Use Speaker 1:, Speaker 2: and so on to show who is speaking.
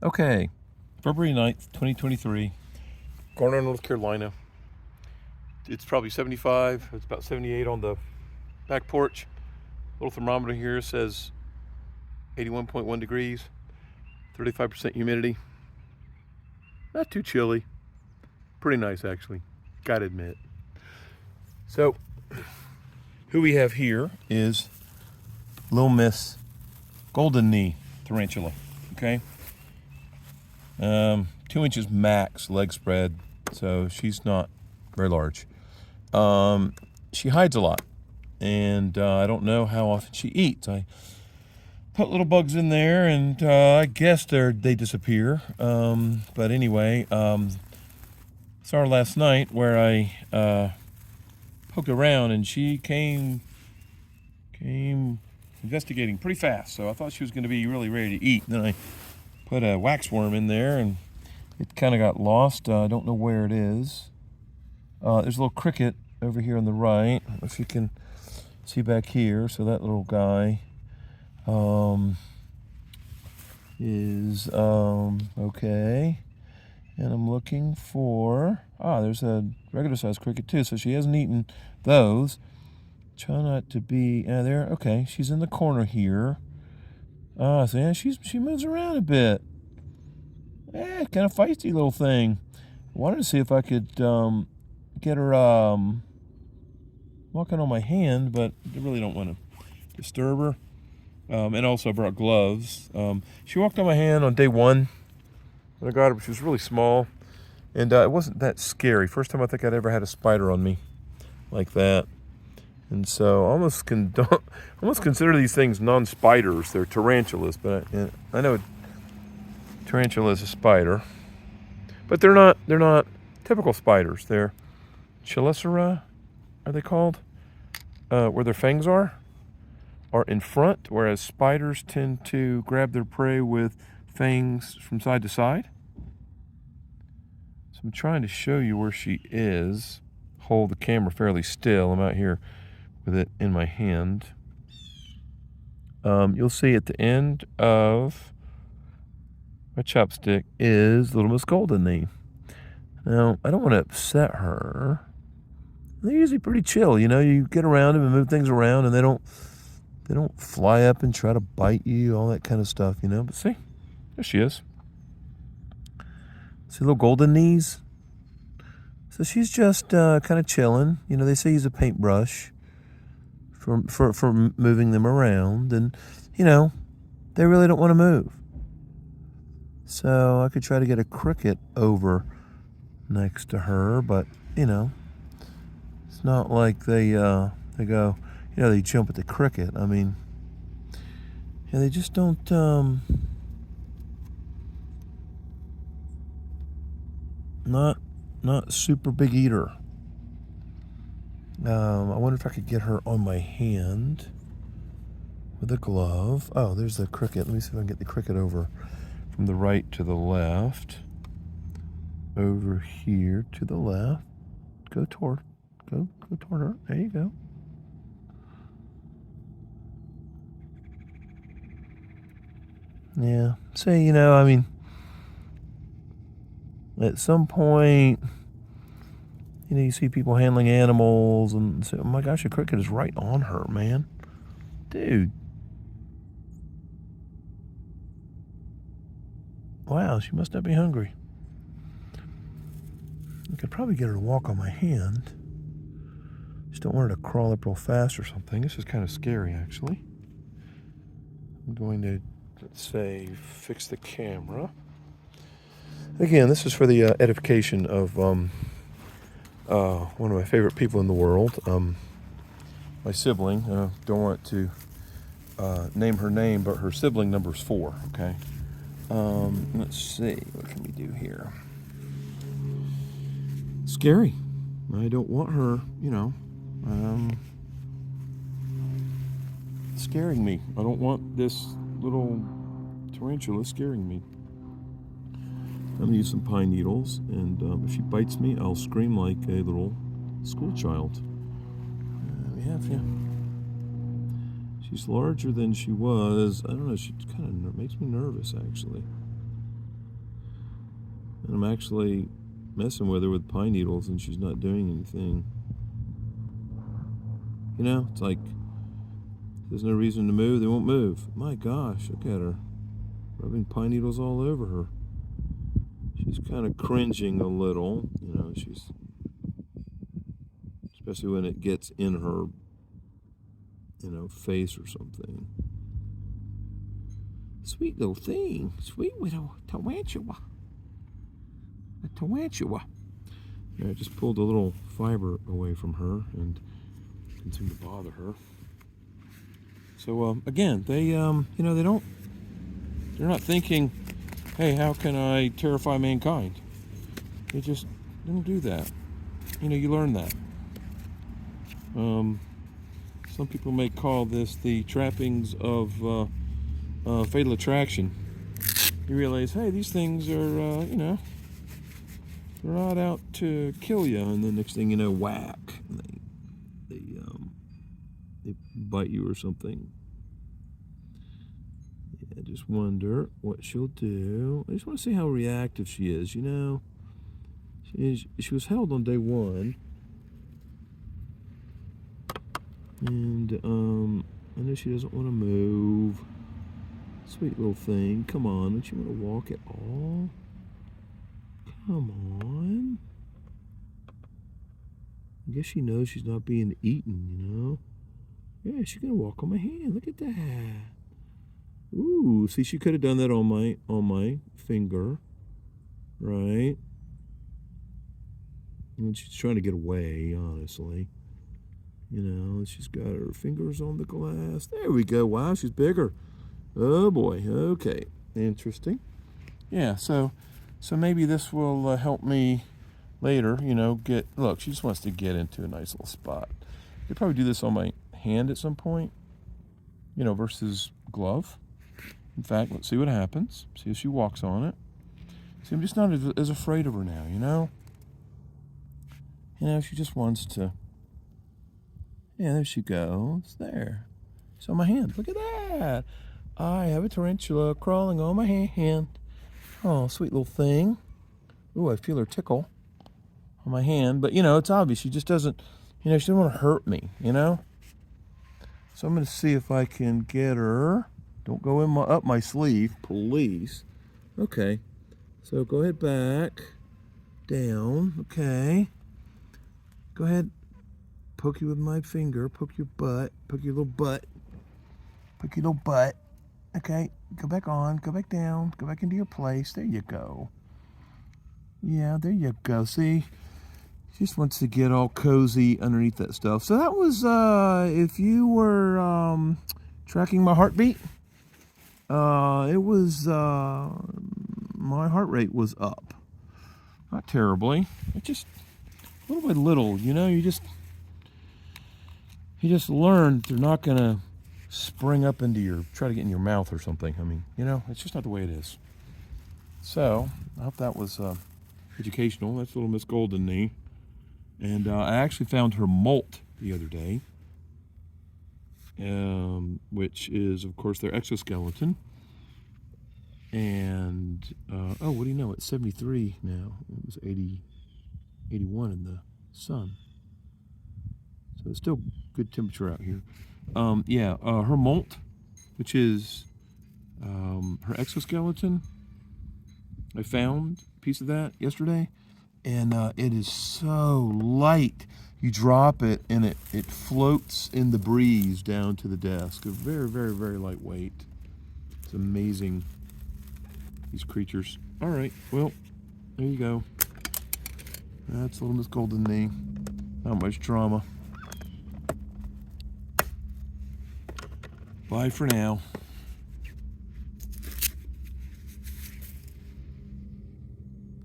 Speaker 1: Okay, February 9th, 2023, Garner, North Carolina. It's probably 75. It's about 78 on the back porch. Little thermometer here says 81.1 degrees, 35% humidity. Not too chilly. Pretty nice, actually. Gotta admit. So, who we have here is Lil Miss Golden Knee Tarantula. Okay. 2 inches max leg spread, so she's not very large. She hides a lot, and I don't know how often she eats. I put little bugs in there, and I guess they disappear. But anyway, saw her last night where I poked around, and she came investigating pretty fast. So I thought she was going to be really ready to eat. And then I put a waxworm in there, and it kind of got lost. I don't know where it is. There's a little cricket over here on the right, if you can see back here. So that little guy is okay. And I'm looking for, there's a regular size cricket too. So she hasn't eaten those. Try not to be, there, okay. She's in the corner here. So yeah, she moves around a bit. Kind of feisty little thing. I wanted to see if I could get her walking on my hand, but I really don't want to disturb her. And also I brought gloves. She walked on my hand on day one when I got her. She was really small, and it wasn't that scary. First time I think I'd ever had a spider on me like that. And so I almost consider these things non-spiders. They're tarantulas, but I know tarantula is a spider, but they're not typical spiders. They're Chelicera, are they called? Where their fangs are in front, whereas spiders tend to grab their prey with fangs from side to side. So I'm trying to show you where she is. Hold the camera fairly still. I'm out here with it in my hand. You'll see at the end of my chopstick is Lil Miss Golden Knee. Now, I don't want to upset her. They're usually pretty chill, you know. You get around them and move things around, and they don't fly up and try to bite you, all that kind of stuff, you know. But see, there she is. See little golden knees? So she's just kind of chilling. You know, they say use a paintbrush for moving them around, and you know, they really don't want to move. So I could try to get a cricket over next to her, but you know, it's not like they go, you know, they jump at the cricket. I mean, yeah, they just don't not super big eater. I wonder if I could get her on my hand with a glove. Oh, there's the cricket. Let me see if I can get the cricket over from the right to the left. Over here to the left. Go toward her. There you go. Yeah. So, you know, I mean, at some point, you know, you see people handling animals and say, oh my gosh, a cricket is right on her, man. Dude. Wow, she must not be hungry. I could probably get her to walk on my hand. Just don't want her to crawl up real fast or something. This is kind of scary, actually. I'm going to, let's say, fix the camera. Again, this is for the edification of one of my favorite people in the world, my sibling. Don't want to name her name, but her sibling number is 4, okay? Let's see, what can we do here? Scary. I don't want her, you know, scaring me. I don't want this little tarantula scaring me. I'm going to use some pine needles, and if she bites me, I'll scream like a little school child. Yeah. She's larger than she was. I don't know, she kind of makes me nervous, actually. And I'm actually messing with her with pine needles and she's not doing anything. You know, it's like, there's no reason to move, they won't move. My gosh, look at her. Rubbing pine needles all over her. She's kind of cringing a little, you know, she's, especially when it gets in her, you know, face or something. Sweet little thing, sweet little tarantula. A tarantula. Yeah, I just pulled a little fiber away from her and didn't seem to bother her. So again, they, you know, they're not thinking, hey, how can I terrify mankind? They just don't do that. You know, you learn that. Some people may call this the trappings of fatal attraction. You realize, hey, these things are, you know, they're not out to kill you, and then next thing you know, whack, and they bite you or something. I just wonder what she'll do. I just want to see how reactive she is, you know. She was held on day 1. And I know she doesn't want to move. Sweet little thing. Come on, don't you want to walk at all? Come on. I guess she knows she's not being eaten, you know. Yeah, she's gonna walk on my hand. Look at that. Ooh, see, she could have done that on my finger, right? And she's trying to get away, honestly. You know, she's got her fingers on the glass. There we go. Wow, she's bigger. Oh boy. Okay, interesting. Yeah. So maybe this will help me later. You know, look. She just wants to get into a nice little spot. I could probably do this on my hand at some point. You know, versus glove. In fact, let's see what happens. See if she walks on it. See, I'm just not as afraid of her now, you know? You know, she just wants to... Yeah, there she goes. There. It's on my hand. Look at that. I have a tarantula crawling on my hand. Oh, sweet little thing. Ooh, I feel her tickle on my hand. But, you know, it's obvious. She just doesn't... You know, she doesn't want to hurt me, you know? So I'm going to see if I can get her... Don't go up my sleeve, please. Okay. So go ahead back. Down. Okay. Go ahead. Poke you with my finger. Poke your butt. Poke your little butt. Poke your little butt. Okay. Go back on. Go back down. Go back into your place. There you go. Yeah, there you go. See? She just wants to get all cozy underneath that stuff. So that was, if you were tracking my heartbeat, it was, my heart rate was up. Not terribly. It just, little by little, you know, you just learn they're not going to spring up into try to get in your mouth or something. I mean, you know, it's just not the way it is. So, I hope that was educational. That's Lil Miss Golden Knee. And I actually found her molt the other day, which is, of course, their exoskeleton. And, oh, what do you know? It's 73 now. It was 81 in the sun. So it's still good temperature out here. Yeah, her molt, which is her exoskeleton, I found a piece of that yesterday. And it is so light. You drop it and it floats in the breeze down to the desk. They're very, very, very lightweight. It's amazing, these creatures. All right, well, there you go. That's Lil Miss Golden Knee. Not much drama. Bye for now.